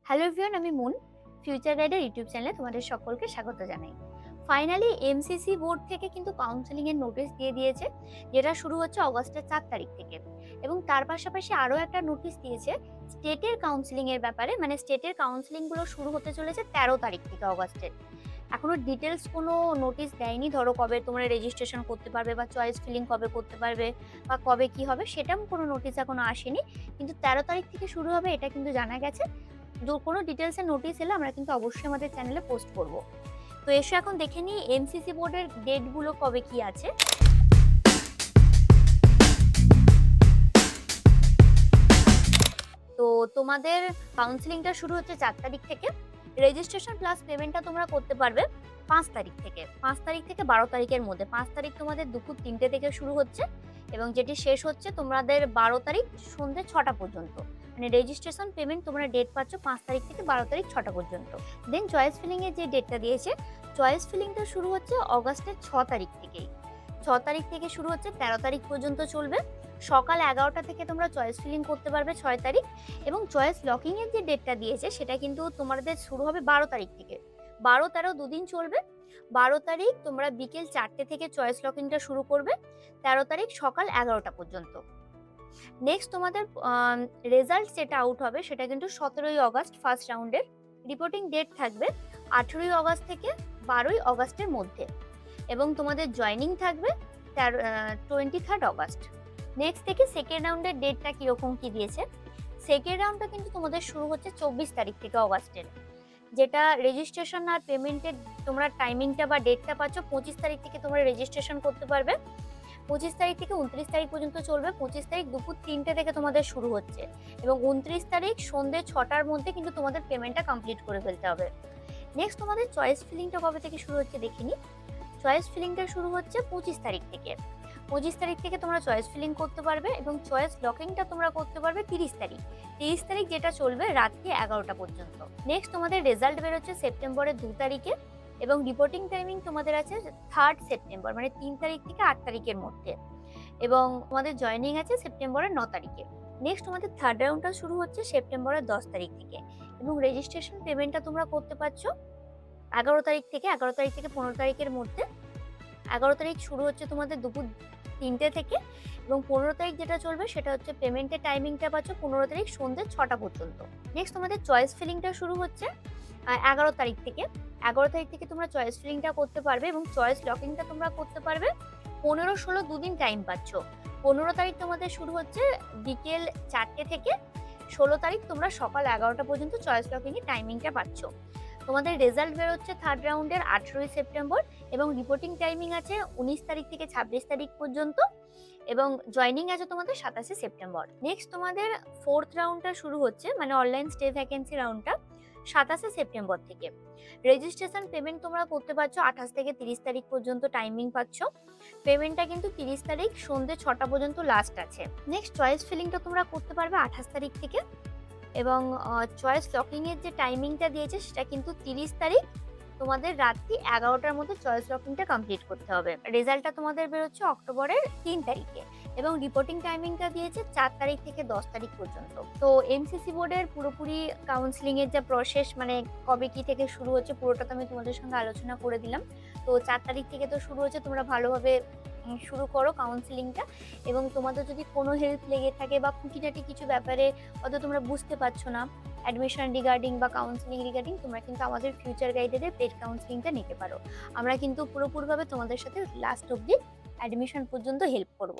Hello everyone, আমি moon future গাইডের YouTube চ্যানেলে তোমাদের সকলকে স্বাগত জানাই। ফাইনালি এমসিসি বোর্ড থেকে কিন্তু কাউন্সেলিং এর নোটিশ দিয়ে দিয়েছে, যেটা শুরু হচ্ছে অগস্টের 4 তারিখ থেকে। এবং তার পাশাপাশি আরও একটা নোটিশ দিয়েছে স্টেটের কাউন্সেলিং এর ব্যাপারে, মানে স্টেটের কাউন্সেলিং গুলো শুরু হতে চলেছে 13 তারিখ থেকে অগস্টের। এখনো ডিটেলস কোনো নোটিশ দেয়নি, ধরো কবে তোমরা রেজিস্ট্রেশন করতে পারবে বা চয়েস ফিলিং কবে করতে পারবে বা কবে কি হবে সেটাও কোনো নোটিশ এখনো আসেনি। কিন্তু 13 তারিখ থেকে শুরু হবে এটা কিন্তু জানা গেছে। কোনো ডিটেলসের নোটিশ এলে আমরা কিন্তু অবশ্যই আমাদের চ্যানেলে পোস্ট করব। তো এসো এখন দেখে নিই এমসিসি বোর্ডের ডেটগুলো কবে কি আছে। তো তোমাদের কাউন্সেলিংটা শুরু হচ্ছে 4 তারিখ থেকে। রেজিস্ট্রেশন প্লাস পেমেন্টটা তোমরা করতে পারবে 5 তারিখ থেকে। 5 তারিখ থেকে 12 তারিখের মধ্যে। 5 তারিখ তোমাদের দুপুর 3টে থেকে শুরু হচ্ছে এবং যেটি শেষ হচ্ছে তোমাদের 12 তারিখ সন্ধ্যে 6টা পর্যন্ত। মানে রেজিস্ট্রেশন পেমেন্ট তোমরা ডেট পাচ্ছ 5 তারিখ থেকে 12 তারিখ 6টা পর্যন্ত। দেন চয়েস ফিলিং এর যে ডেটটা দিয়েছে, চয়েস ফিলিংটা শুরু হচ্ছে অগাস্টের 6 তারিখ থেকেই। 6 তারিখ থেকে শুরু হচ্ছে 13 তারিখ পর্যন্ত চলবে। সকাল 11টা থেকে তোমরা চয়েস ফিলিং করতে পারবে 6 তারিখ। এবং চয়েস লকিং এর যে ডেটটা দিয়েছে সেটা কিন্তু তোমাদের শুরু হবে 12 তারিখ থেকে। 12-13 দুদিন চলবে। 12 তারিখ তোমরা বিকেল 4টে থেকে চয়েস লকিংটা শুরু করবে, 13 তারিখ সকাল 11টা পর্যন্ত। নেক্সট তোমাদের রেজাল্ট যেটা আউট হবে সেটা কিন্তু 17ই অগাস্ট ফার্স্ট রাউন্ডের। রিপোর্টিং ডেট থাকবে 18ই অগাস্ট থেকে 12ই অগাস্টের মধ্যে। এবং তোমাদের জয়নিং থাকবে 23 অগাস্ট। নেক্সট থেকে সেকেন্ড রাউন্ডের ডেটটা কিরকম কি দিয়েছে। সেকেন্ড রাউন্ডটা কিন্তু তোমাদের শুরু হচ্ছে 24 তারিখ থেকে অগাস্টের, যেটা রেজিস্ট্রেশন আর পেমেন্টের তোমরা টাইমিংটা বা ডেটটা পাচ্ছ 25 তারিখ থেকে তোমরা রেজিস্ট্রেশন করতে পারবে। 25 তারিখ থেকে 29 তারিখ পর্যন্ত চলবে। 25 তারিখ দুপুর 3টে থেকে তোমাদের শুরু হচ্ছে এবং 29 তারিখ সন্ধ্যে 6টার মধ্যে কিন্তু তোমাদের পেমেন্টটা কমপ্লিট করে ফেলতে হবে। নেক্সট তোমাদের চয়েস ফিলিংটা কবে থেকে শুরু হচ্ছে দেখিনি। চয়েস ফিলিংটা শুরু হচ্ছে 25 তারিখ থেকে। 25 তারিখ থেকে তোমরা চয়েস ফিলিং করতে পারবে এবং চয়েস লকিংটা তোমরা করতে পারবে 30 তারিখ। 30 তারিখ যেটা চলবে রাত্রি 11টা পর্যন্ত। নেক্সট তোমাদের রেজাল্ট বেরোচ্ছে সেপ্টেম্বরের 2 তারিখে এবং রিপোর্টিং টাইমিং তোমাদের আছে 3 সেপ্টেম্বর, মানে 3 তারিখ থেকে 8 তারিখের মধ্যে। এবং তোমাদের জয়নিং আছে সেপ্টেম্বরের 9 তারিখে। নেক্সট তোমাদের থার্ড রাউন্ডটা শুরু হচ্ছে সেপ্টেম্বরের 10 তারিখ থেকে এবং রেজিস্ট্রেশন পেমেন্টটা তোমরা করতে পারছো 11 তারিখ থেকে 15 তারিখের মধ্যে। 11 তারিখ শুরু হচ্ছে তোমাদের দুপুর 3টে থেকে এবং 15 তারিখ যেটা চলবে সেটা হচ্ছে পেমেন্টের টাইমিংটা পাচ্ছ 15 তারিখ সন্ধ্যে 6টা পর্যন্ত। নেক্সট তোমাদের চয়েস ফিলিংটা শুরু হচ্ছে 11 তারিখ থেকে। 11 তারিখ থেকে তোমরা চয়েস ফিলিংটা করতে পারবে এবং চয়েস লকিংটা তোমরা করতে পারবে 15-16 দুদিন টাইম পাচ্ছ। 15 তারিখ তোমাদের শুরু হচ্ছে বিকেল 4টে থেকে। 16 তারিখ তোমরা সকাল 11টা পর্যন্ত চয়েস লকিং এর টাইমিংটা পাচ্ছ। তোমাদের রেজাল্ট বেরোচ্ছে থার্ড রাউন্ডের 18ই সেপ্টেম্বর এবং রিপোর্টিং টাইমিং আছে 19 তারিখ থেকে 26 তারিখ পর্যন্ত এবং জয়নিং আছে তোমাদের 27শে সেপ্টেম্বর। নেক্সট তোমাদের ফোর্থ রাউন্ডটা শুরু হচ্ছে, মানে অনলাইন স্টে ভ্যাকেন্সি রাউন্ডটা 27শে সেপ্টেম্বর থেকে। রেজিস্ট্রেশন পেমেন্ট তোমরা করতে পারছো 28 থেকে 30 তারিখ পর্যন্ত টাইমিং পাচ্ছ। পেমেন্টটা কিন্তু 30 তারিখ সন্ধ্যে 6টা পর্যন্ত লাস্ট আছে। নেক্সট চয়েস ফিলিংটা তোমরা করতে পারবে 28 তারিখ থেকে এবং চয়েস লকিং এর যে টাইমিংটা দিয়েছে সেটা কিন্তু 30 তারিখ তোমাদের রাত্রি 11টার মধ্যে চয়েস লকিংটা কমপ্লিট করতে হবে। রেজাল্টটা তোমাদের বেরোচ্ছে অক্টোবরের 3 তারিখে এবং রিপোর্টিং টাইমিংটা দিয়েছে 4 তারিখ থেকে 10 তারিখ পর্যন্ত। তো এমসিসি বোর্ডের পুরোপুরি কাউন্সিলিং এর যে প্রসেস, মানে কবে কি থেকে শুরু হচ্ছে পুরোটা তো আমি তোমাদের সঙ্গে আলোচনা করে দিলাম। তো 4 তারিখ থেকে তো শুরু হচ্ছে, তোমরা ভালোভাবে শুরু করো কাউন্সিলিংটা। এবং তোমাদের যদি কোনো হেল্প লেগে থাকে বা খুঁটিনাটি কিছু ব্যাপারে হয়তো তোমরা বুঝতে পারছো না অ্যাডমিশন রিগার্ডিং বা কাউন্সিলিং রিগার্ডিং, তোমরা কিন্তু আমাদের ফিউচার গাইডের পেড কাউন্সিলিংটা নিতে পারো। আমরা কিন্তু পুরোপুরিভাবে তোমাদের সাথে লাস্ট অবধি অ্যাডমিশন পর্যন্ত হেল্প করবো।